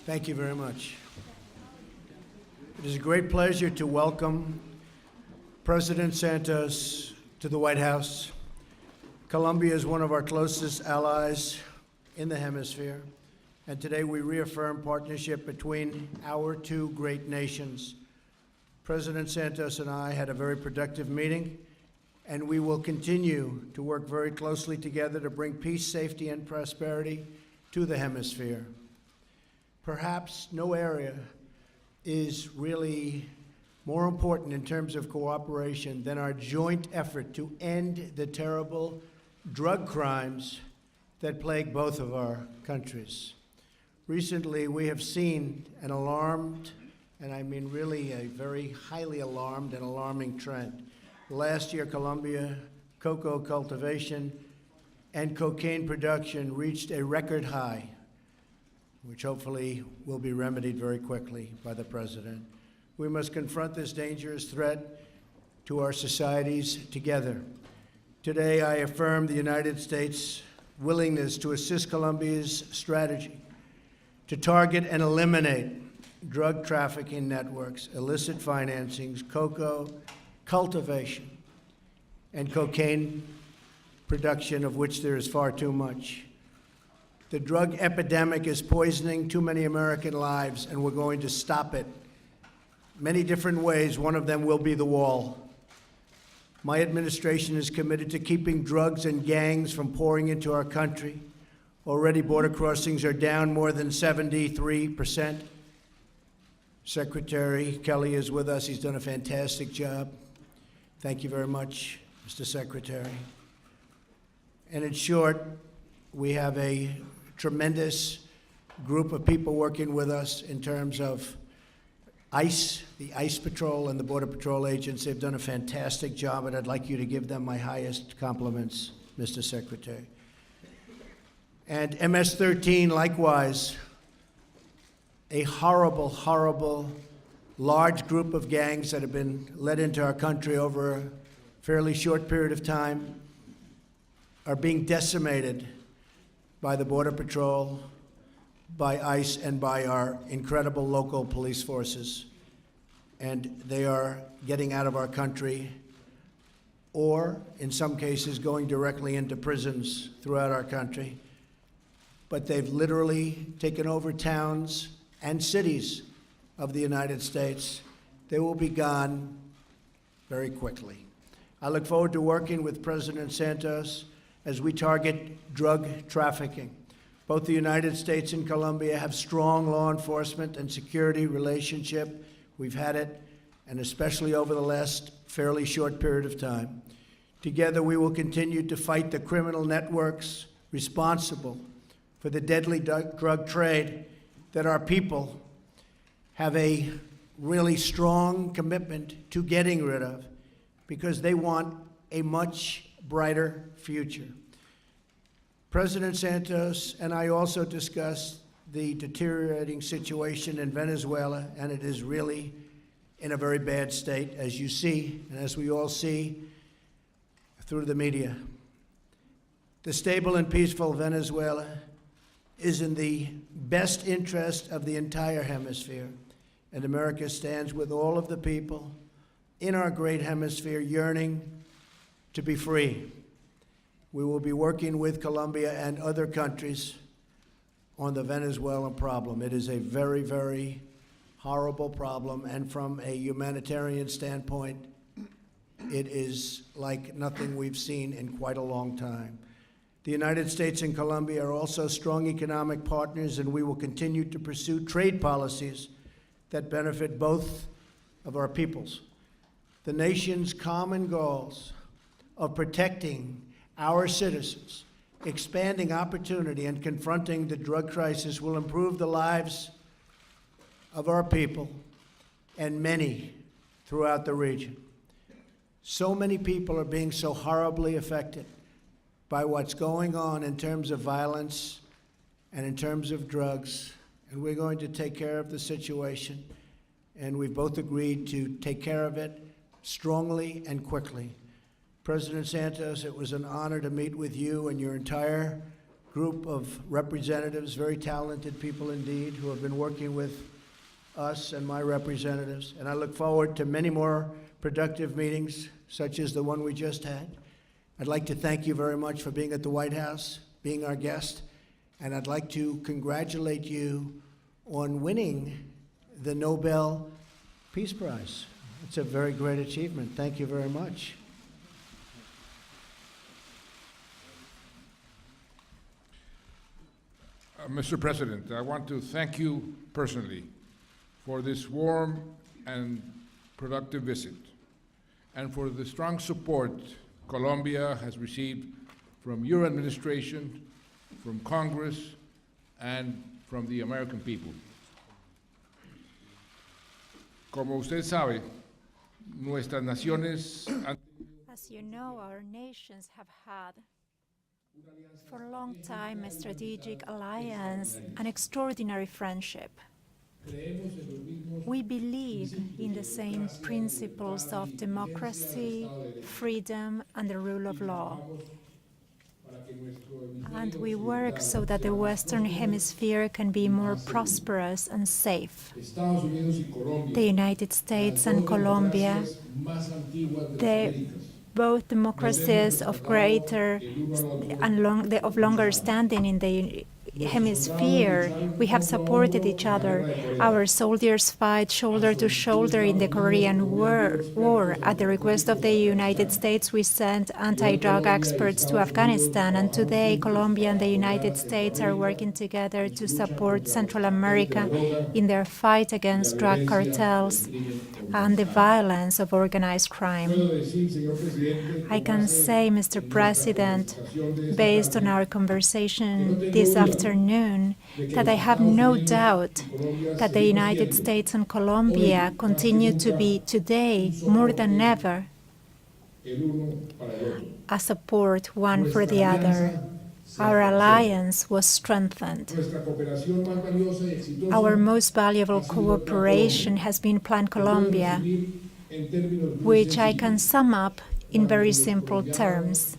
Thank you very much. It is a great pleasure to welcome President Santos to the White House. Colombia is one of our closest allies in the hemisphere, and today we reaffirm partnership between our two great nations. President Santos and I had a very productive meeting, and we will continue to work very closely together to bring peace, safety, and prosperity to the hemisphere. Perhaps no area is really more important in terms of cooperation than our joint effort to end the terrible drug crimes that plague both of our countries. Recently, we have seen an alarmed, and I mean really a very highly alarmed and alarming trend. Last year, Colombia cocoa cultivation and cocaine production reached a record high, which hopefully will be remedied very quickly by the president. We must confront this dangerous threat to our societies together. Today, I affirm the United States' willingness to assist Colombia's strategy to target and eliminate drug trafficking networks, illicit financings, cocoa cultivation, and cocaine production, of which there is far too much. The drug epidemic is poisoning too many American lives, and we're going to stop it many different ways. One of them will be the wall. My administration is committed to keeping drugs and gangs from pouring into our country. Already, border crossings are down more than 73%. Secretary Kelly is with us. He's done a fantastic job. Thank you very much, Mr. Secretary. And in short, we have a tremendous group of people working with us in terms of ICE, the ICE Patrol and the Border Patrol agents. They've done a fantastic job, and I'd like you to give them my highest compliments, Mr. Secretary. And MS-13, likewise, a horrible, horrible, large group of gangs that have been led into our country over a fairly short period of time, are being decimated by the Border Patrol, by ICE, and by our incredible local police forces. And they are getting out of our country, or in some cases going directly into prisons throughout our country. But they've literally taken over towns and cities of the United States. They will be gone very quickly. I look forward to working with President Santos as we target drug trafficking. Both the United States and Colombia have strong law enforcement and security relationship. We've had it, and especially over the last fairly short period of time. Together, we will continue to fight the criminal networks responsible for the deadly drug trade that our people have a really strong commitment to getting rid of, because they want a much brighter future. President Santos and I also discussed the deteriorating situation in Venezuela, and it is really in a very bad state, as you see, and as we all see through the media. The stable and peaceful Venezuela is in the best interest of the entire hemisphere, and America stands with all of the people in our great hemisphere yearning to be free. We will be working with Colombia and other countries on the Venezuelan problem. It is a very, very horrible problem, and from a humanitarian standpoint, it is like nothing we've seen in quite a long time. The United States and Colombia are also strong economic partners, and we will continue to pursue trade policies that benefit both of our peoples. The nation's common goals of protecting our citizens, expanding opportunity, and confronting the drug crisis will improve the lives of our people and many throughout the region. So many people are being so horribly affected by what's going on in terms of violence and in terms of drugs, and we're going to take care of the situation, and we've both agreed to take care of it strongly and quickly. President Santos, it was an honor to meet with you and your entire group of representatives, very talented people indeed, who have been working with us and my representatives. And I look forward to many more productive meetings, such as the one we just had. I'd like to thank you very much for being at the White House, being our guest, and I'd like to congratulate you on winning the Nobel Peace Prize. It's a very great achievement. Thank you very much. Mr. President, I want to thank you personally for this warm and productive visit and for the strong support Colombia has received from your administration, from Congress, and from the American people. Como usted sabe, nuestras naciones han As you know, our nations have had for a long time a strategic alliance, an extraordinary friendship. We believe in the same principles of democracy, freedom, and the rule of law. And we work so that the Western Hemisphere can be more prosperous and safe. The United States and Colombia, both democracies of greater and of longer standing in the hemisphere, we have supported each other. Our soldiers fight shoulder to shoulder in the Korean War. At the request of the United States, we sent anti-drug experts to Afghanistan, and today Colombia and the United States are working together to support Central America in their fight against drug cartels and the violence of organized crime. I can say, Mr. President, based on our conversation this afternoon, that I have no doubt that the United States and Colombia continue to be today, more than ever, a support one for the other. Our alliance was strengthened. Our most valuable cooperation has been Plan Colombia, which I can sum up in very simple terms.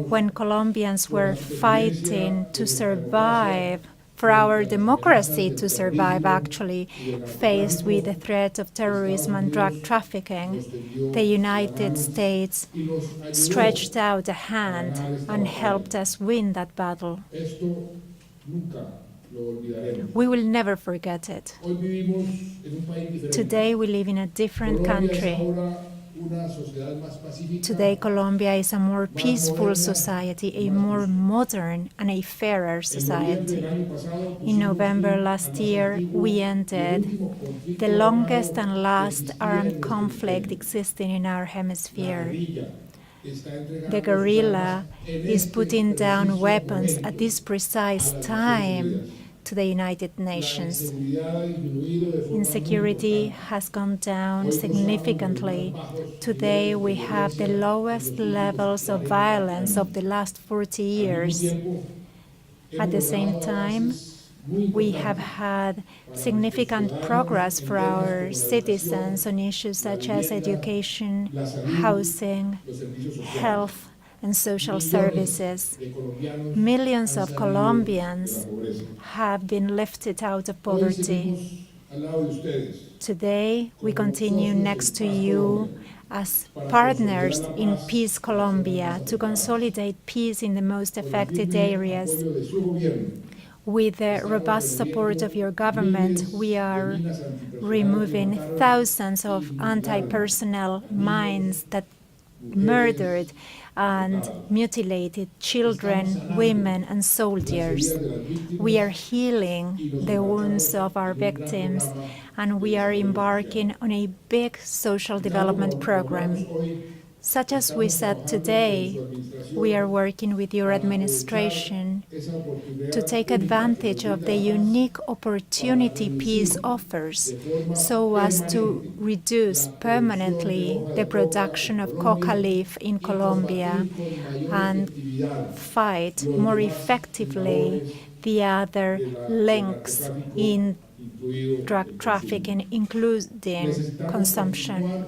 When Colombians were fighting to survive, for our democracy to survive actually, faced with the threat of terrorism and drug trafficking, the United States stretched out a hand and helped us win that battle. We will never forget it. Today we live in a different country. Today, Colombia is a more peaceful society, a more modern and a fairer society. In November last year, we ended the longest and last armed conflict existing in our hemisphere. The guerrilla is putting down weapons at this precise time to the United Nations. Insecurity has gone down significantly. Today we have the lowest levels of violence of the last 40 years. At the same time, we have had significant progress for our citizens on issues such as education, housing, health, and social services. Millions of Colombians have been lifted out of poverty. Today, we continue next to you as partners in Peace Colombia to consolidate peace in the most affected areas. With the robust support of your government, we are removing thousands of anti-personnel mines that murdered and mutilated children, women, and soldiers. We are healing the wounds of our victims, and we are embarking on a big social development program. Such as we said today, we are working with your administration to take advantage of the unique opportunity peace offers so as to reduce permanently the production of coca leaf in Colombia and fight more effectively the other links in drug trafficking, including consumption.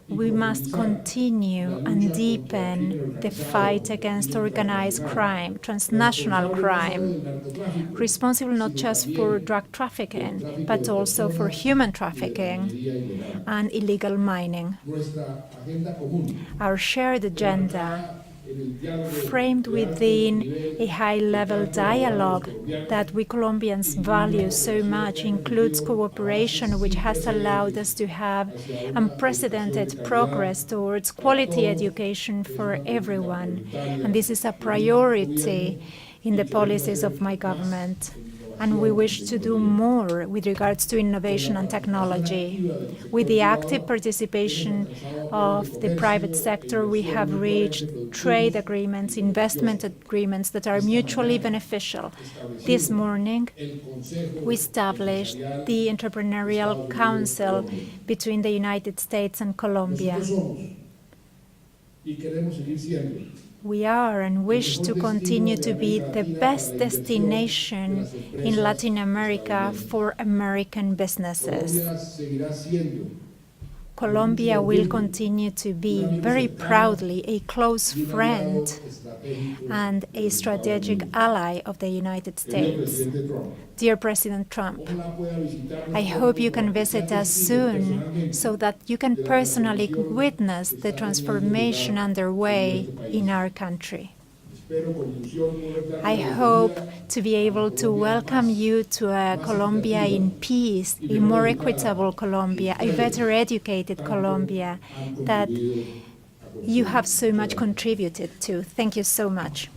We must continue and deepen the fight against organized crime, transnational crime, responsible not just for drug trafficking, but also for human trafficking and illegal mining. Our shared agenda, framed within a high-level dialogue that we Colombians value so much, includes cooperation, which has allowed us to have unprecedented progress towards quality education for everyone. And this is a priority in the policies of my government. And we wish to do more with regards to innovation and technology. With the active participation of the private sector, we have reached trade agreements, investment agreements that are mutually beneficial. This morning, we established the Entrepreneurial Council between the United States and Colombia. We are and wish to continue to be the best destination in Latin America for American businesses. Colombia will continue to be very proudly a close friend and a strategic ally of the United States. Dear President Trump, I hope you can visit us soon so that you can personally witness the transformation underway in our country. I hope to be able to welcome you to a Colombia in peace, a more equitable Colombia, a better educated Colombia that you have so much contributed to. Thank you so much.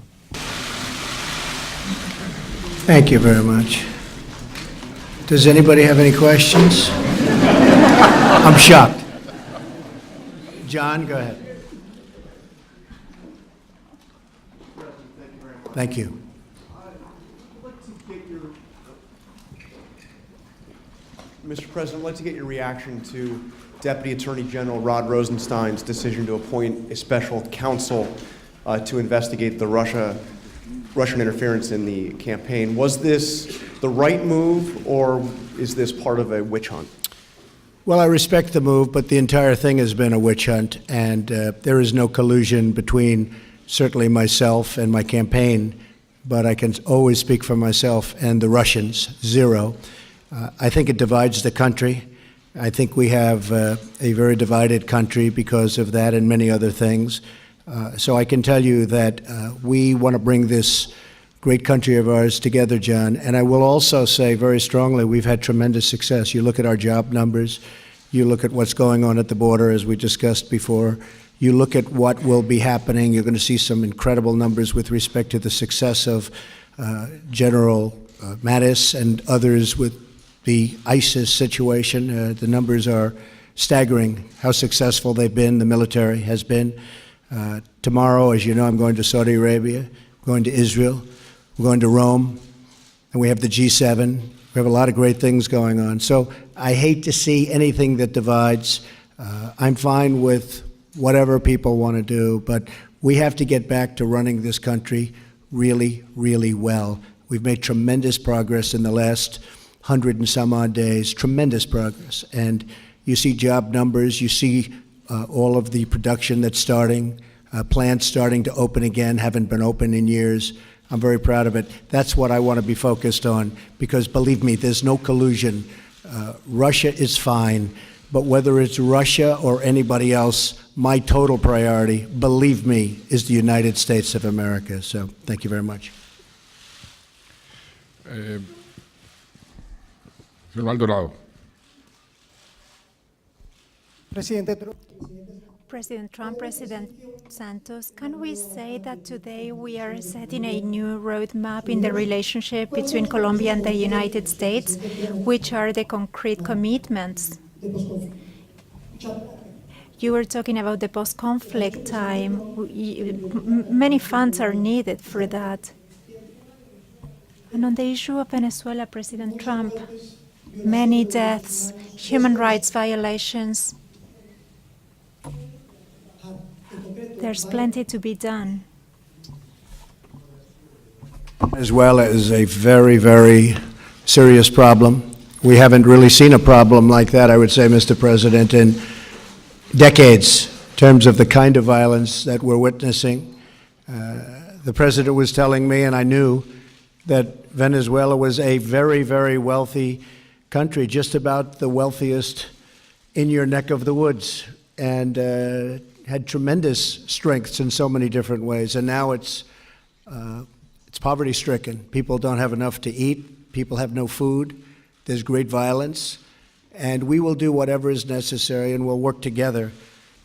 Thank you very much. Does anybody have any questions? I'm shocked. John, go ahead. Thank you. Mr. President, I'd like to get your reaction to Deputy Attorney General Rod Rosenstein's decision to appoint a special counsel to investigate the Russian interference in the campaign. Was this the right move, or is this part of a witch hunt? Well, I respect the move, but the entire thing has been a witch hunt, and there is no collusion between certainly myself and my campaign, but I can always speak for myself and the Russians, zero. I think it divides the country. I think we have a very divided country because of that and many other things. So I can tell you that we want to bring this great country of ours together, John. And I will also say very strongly, we've had tremendous success. You look at our job numbers, you look at what's going on at the border, as we discussed before, you look at what will be happening, you're going to see some incredible numbers with respect to the success of General Mattis and others with the ISIS situation. The numbers are staggering, how successful they've been, the military has been. Tomorrow, as you know, I'm going to Saudi Arabia, going to Israel, we're going to Rome, and we have the G7. We have a lot of great things going on. So I hate to see anything that divides. I'm fine with whatever people want to do, but we have to get back to running this country really, really well. We've made tremendous progress in the last 100 and some odd days, tremendous progress. And you see job numbers, you see all of the production that's starting, plants starting to open again, haven't been open in years. I'm very proud of it. That's what I want to be focused on, because believe me, there's no collusion. Russia is fine, but whether it's Russia or anybody else, my total priority, believe me, is the United States of America. So thank you very much. Señor Maldonado. President Trump, President Santos, can we say that today we are setting a new roadmap in the relationship between Colombia and the United States? Which are the concrete commitments? You were talking about the post-conflict time. Many funds are needed for that. And on the issue of Venezuela, President Trump, many deaths, human rights violations. There's plenty to be done. Venezuela is a very, very serious problem. We haven't really seen a problem like that, I would say, Mr. President, in decades in terms of the kind of violence that we're witnessing. The president was telling me, and I knew, that Venezuela was a very, very wealthy country, just about the wealthiest in your neck of the woods, and had tremendous strengths in so many different ways. And now it's poverty-stricken. People don't have enough to eat. People have no food. There's great violence. And we will do whatever is necessary, and we'll work together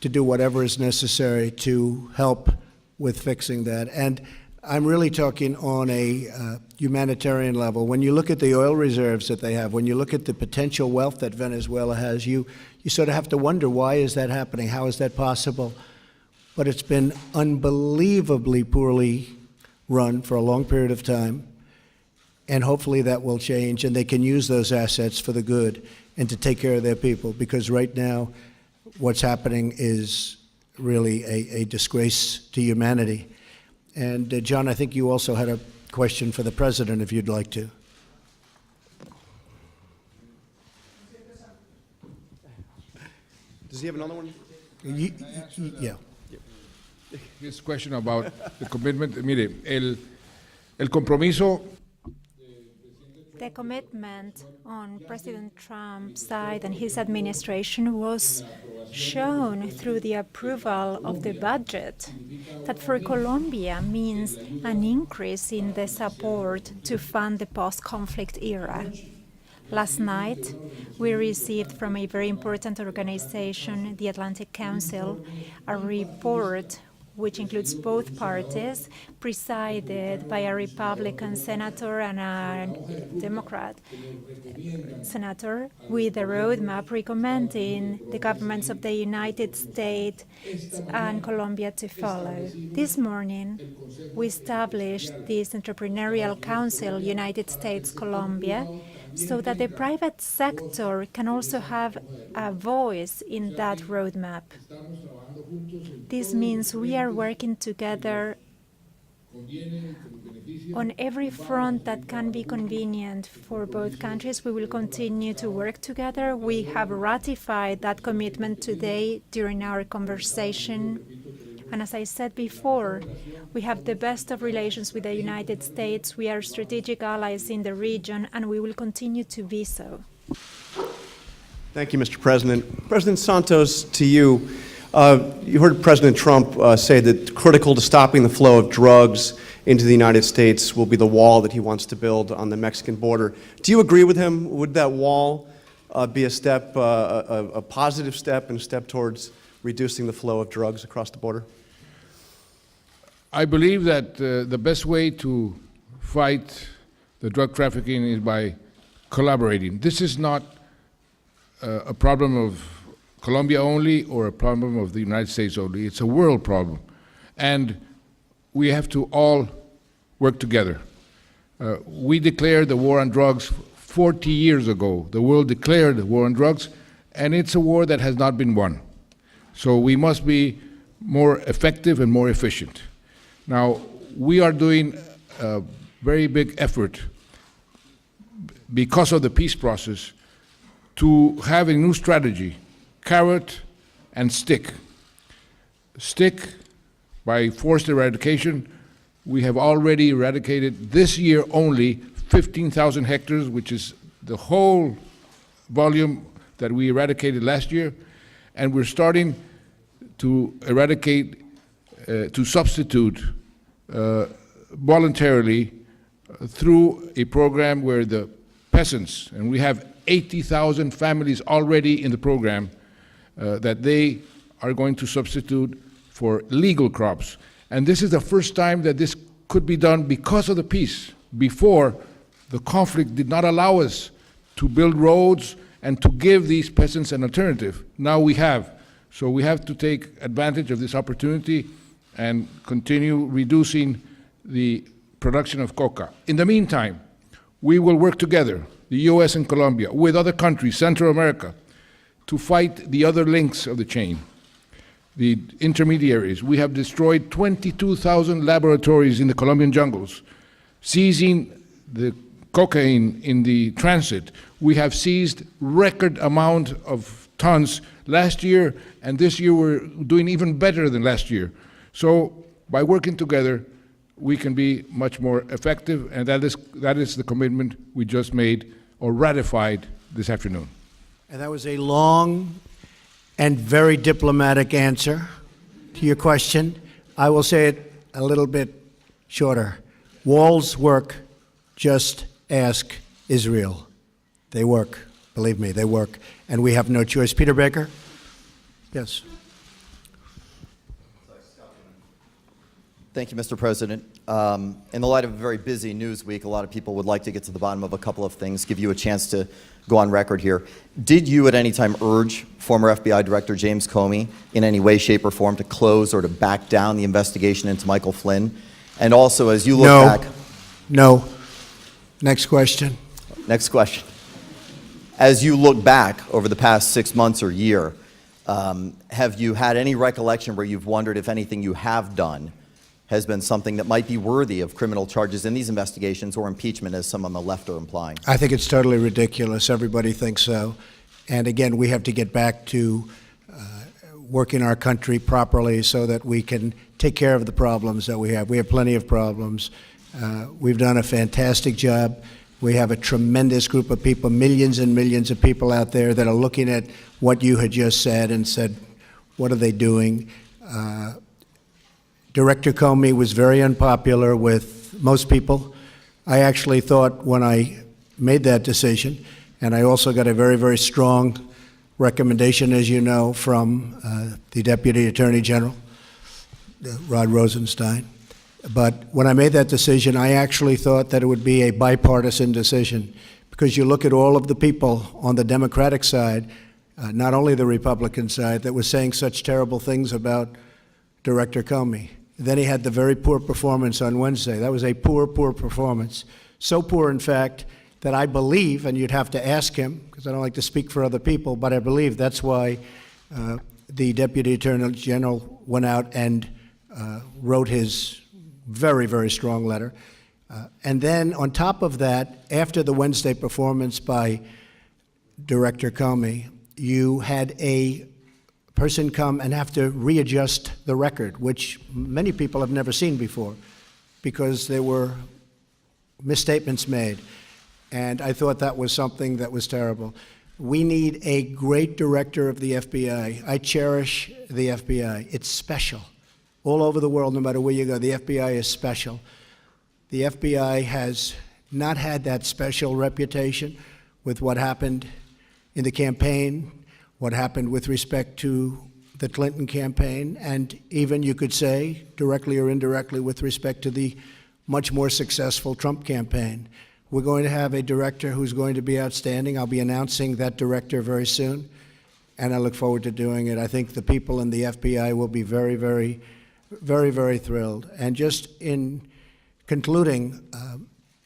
to do whatever is necessary to help with fixing that. And I'm really talking on a humanitarian level. When you look at the oil reserves that they have, when you look at the potential wealth that Venezuela has, you sort of have to wonder, why is that happening? How is that possible? But it's been unbelievably poorly run for a long period of time, and hopefully that will change, and they can use those assets for the good and to take care of their people, because right now what's happening is really a disgrace to humanity. And John, I think you also had a question for the president, if you'd like to. Does he have another one? Yeah. This question about the commitment, mire, el compromiso. The commitment on President Trump's side and his administration was shown through the approval of the budget, that for Colombia means an increase in the support to fund the post-conflict era. Last night, we received from a very important organization, the Atlantic Council, a report which includes both parties, presided by a Republican senator and a Democrat senator, with a roadmap recommending the governments of the United States and Colombia to follow. This morning, we established this Entrepreneurial Council, United States-Colombia, so that the private sector can also have a voice in that roadmap. This means we are working together on every front that can be convenient for both countries. We will continue to work together. We have ratified that commitment today during our conversation. And as I said before, we have the best of relations with the United States. We are strategic allies in the region, and we will continue to be so. Thank you, Mr. President. President Santos, to you. You heard President Trump say that critical to stopping the flow of drugs into the United States will be the wall that he wants to build on the Mexican border. Do you agree with him? Would that wall be a step, a positive step, and a step towards reducing the flow of drugs across the border? I believe that the best way to fight the drug trafficking is by collaborating. This is not a problem of Colombia only or a problem of the United States only. It's a world problem. And we have to all work together. We declared the war on drugs 40 years ago. The world declared the war on drugs, and it's a war that has not been won. So we must be more effective and more efficient. Now, we are doing a very big effort because of the peace process to have a new strategy, carrot and stick. Stick, by forced eradication, we have already eradicated this year only 15,000 hectares, which is the whole volume that we eradicated last year, and we're starting to eradicate, to substitute voluntarily through a program where the peasants, and we have 80,000 families already in the program, that they are going to substitute for legal crops. And this is the first time that this could be done because of the peace. Before, the conflict did not allow us to build roads and to give these peasants an alternative. Now we have. So we have to take advantage of this opportunity and continue reducing the production of coca. In the meantime, we will work together, the US and Colombia, with other countries, Central America, to fight the other links of the chain, the intermediaries. We have destroyed 22,000 laboratories in the Colombian jungles, seizing the cocaine in the transit. We have seized record amount of tons last year, and this year we're doing even better than last year. So by working together, we can be much more effective, and that is the commitment we just made or ratified this afternoon. And that was a long and very diplomatic answer to your question. I will say it a little bit shorter. Walls work, just ask Israel. They work, believe me, they work, and we have no choice. Peter Baker? Yes. Thank you, Mr. President. In the light of a very busy news week, a lot of people would like to get to the bottom of a couple of things, give you a chance to go on record here. Did you at any time urge former FBI Director James Comey in any way, shape, or form to close or to back down the investigation into Michael Flynn? And also, as you look back... No. Next question. Next question. As you look back over the past 6 months or year, have you had any recollection where you've wondered if anything you have done has been something that might be worthy of criminal charges in these investigations or impeachment, as some on the left are implying? I think it's totally ridiculous. Everybody thinks so. And again, we have to get back to working our country properly so that we can take care of the problems that we have. We have plenty of problems. We've done a fantastic job. We have a tremendous group of people, millions and millions of people out there that are looking at what you had just said and said, what are they doing? Director Comey was very unpopular with most people. I actually thought when I made that decision, and I also got a very, very strong recommendation, as you know, from the Deputy Attorney General, Rod Rosenstein. But when I made that decision, I actually thought that it would be a bipartisan decision, because you look at all of the people on the Democratic side, not only the Republican side, that was saying such terrible things about Director Comey. Then he had the very poor performance on Wednesday. That was a poor, poor performance. So poor, in fact, that I believe, and you'd have to ask him, because I don't like to speak for other people, but I believe that's why the Deputy Attorney General went out and wrote his very, very strong letter. And then on top of that, after the Wednesday performance by Director Comey, you had a person come and have to readjust the record, which many people have never seen before, because there were misstatements made. And I thought that was something that was terrible. We need a great director of the FBI. I cherish the FBI. It's special. All over the world, no matter where you go, the FBI is special. The FBI has not had that special reputation with what happened in the campaign, what happened with respect to the Clinton campaign, and even, you could say, directly or indirectly, with respect to the much more successful Trump campaign. We're going to have a director who's going to be outstanding. I'll be announcing that director very soon, and I look forward to doing it. I think the people in the FBI will be very, very, very, very thrilled. And just in concluding,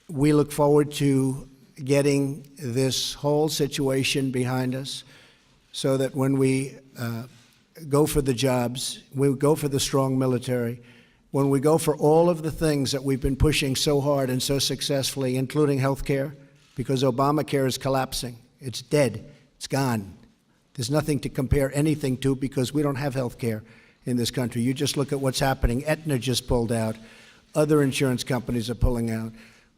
we look forward to getting this whole situation behind us, so that when we go for the jobs, we go for the strong military, when we go for all of the things that we've been pushing so hard and so successfully, including health care, because Obamacare is collapsing. It's dead. It's gone. There's nothing to compare anything to, because we don't have health care in this country. You just look at what's happening. Aetna just pulled out. Other insurance companies are pulling out.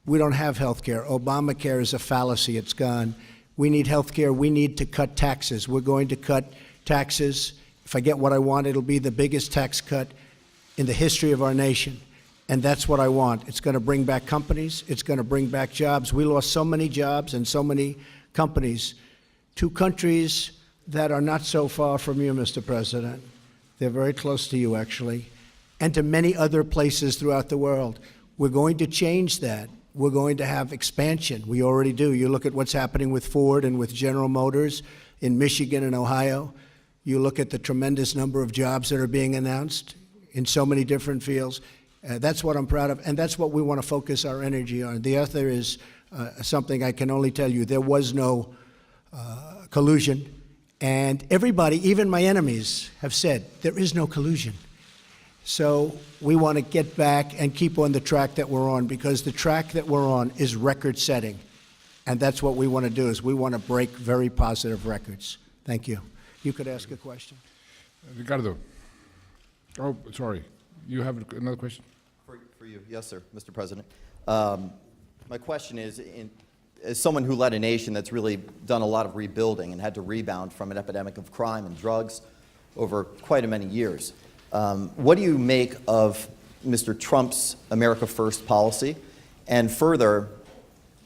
We don't have health care. Obamacare is a fallacy. It's gone. We need health care. We need to cut taxes. We're going to cut taxes. If I get what I want, it'll be the biggest tax cut in the history of our nation. And that's what I want. It's going to bring back companies. It's going to bring back jobs. We lost so many jobs and so many companies to countries that are not so far from you, Mr. President. They're very close to you, actually, and to many other places throughout the world. We're going to change that. We're going to have expansion. We already do. You look at what's happening with Ford and with General Motors in Michigan and Ohio. You look at the tremendous number of jobs that are being announced in so many different fields. That's what I'm proud of, and that's what we want to focus our energy on. The other is something I can only tell you. There was no collusion, and everybody, even my enemies, have said there is no collusion. So we want to get back and keep on the track that we're on, because the track that we're on is record-setting, and that's what we want to do, is we want to break very positive records. Thank you. you could ask a question. Ricardo. Oh, sorry. You have another question? For you, yes, sir, Mr. President. My question is, as someone who led a nation that's really done a lot of rebuilding and had to rebound from an epidemic of crime and drugs over quite a many years, what do you make of Mr. Trump's America First policy? And further,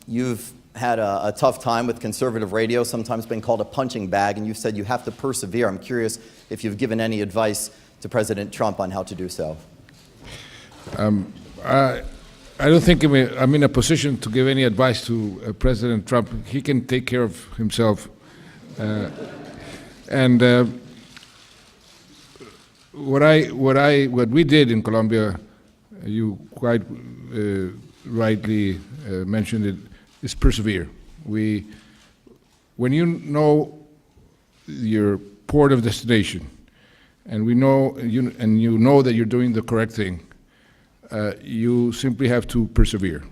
you've had a tough time with conservative radio, sometimes been called a punching bag, and you've said you have to persevere. I'm curious if you've given any advice to President Trump on how to do so. I don't think I'm in a position to give any advice to President Trump. He can take care of himself. What we did in Colombia, you quite rightly mentioned it, is persevere. When you know your port of destination, and you know that you're doing the correct thing, you simply have to persevere.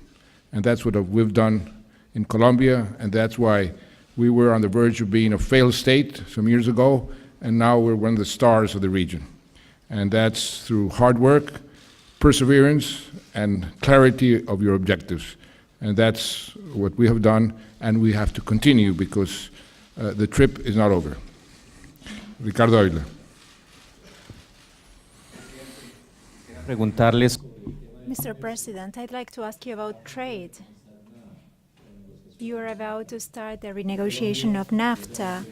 And that's what we've done in Colombia, and that's why we were on the verge of being a failed state some years ago, and now we're one of the stars of the region. And that's through hard work, perseverance, and clarity of your objectives. And that's what we have done, and we have to continue because the trip is not over. Ricardo Ávila. Preguntarles. Mr. President, I'd like to ask you about trade. You are about to start the renegotiation of NAFTA,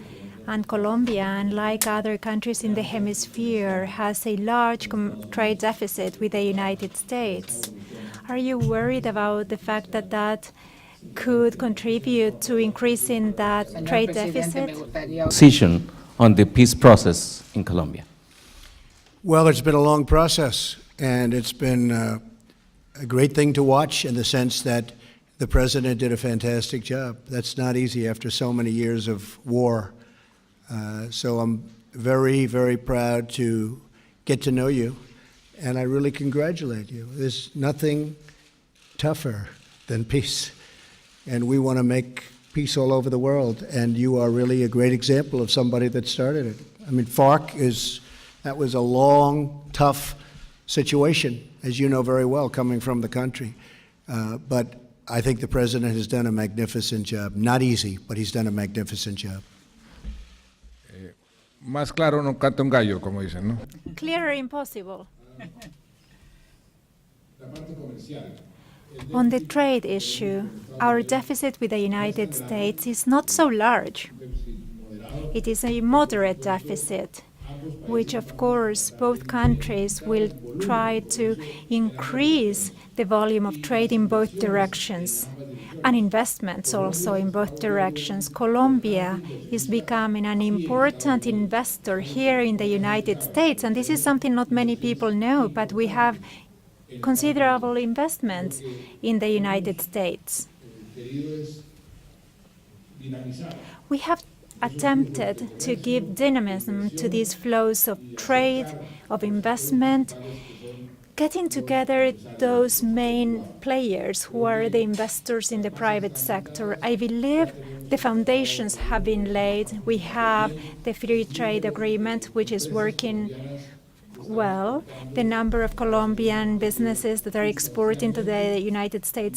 and Colombia, unlike other countries in the hemisphere, has a large trade deficit with the United States. Are you worried about the fact that that could contribute to increasing that trade deficit? Position on the peace process in Colombia. Well, it's been a long process, and it's been a great thing to watch in the sense that the president did a fantastic job. That's not easy after so many years of war. So I'm very, very proud to get to know you, and I really congratulate you. There's nothing tougher than peace, and we want to make peace all over the world, and you are really a great example of somebody that started it. I mean, that was a long, tough situation, as you know very well, coming from the country. But I think the president has done a magnificent job. Not easy, but he's done a magnificent job. Más claro no canta un gallo, como dicen, ¿no? Clearer impossible. On the trade issue, our deficit with the United States is not so large. It is a moderate deficit, which of course both countries will try to increase the volume of trade in both directions, and investments also in both directions. Colombia is becoming an important investor here in the United States, and this is something not many people know, but we have considerable investments in the United States. We have attempted to give dynamism to these flows of trade, of investment, getting together those main players who are the investors in the private sector. I believe the foundations have been laid. We have the free trade agreement, which is working well. The number of Colombian businesses that are exporting to the United States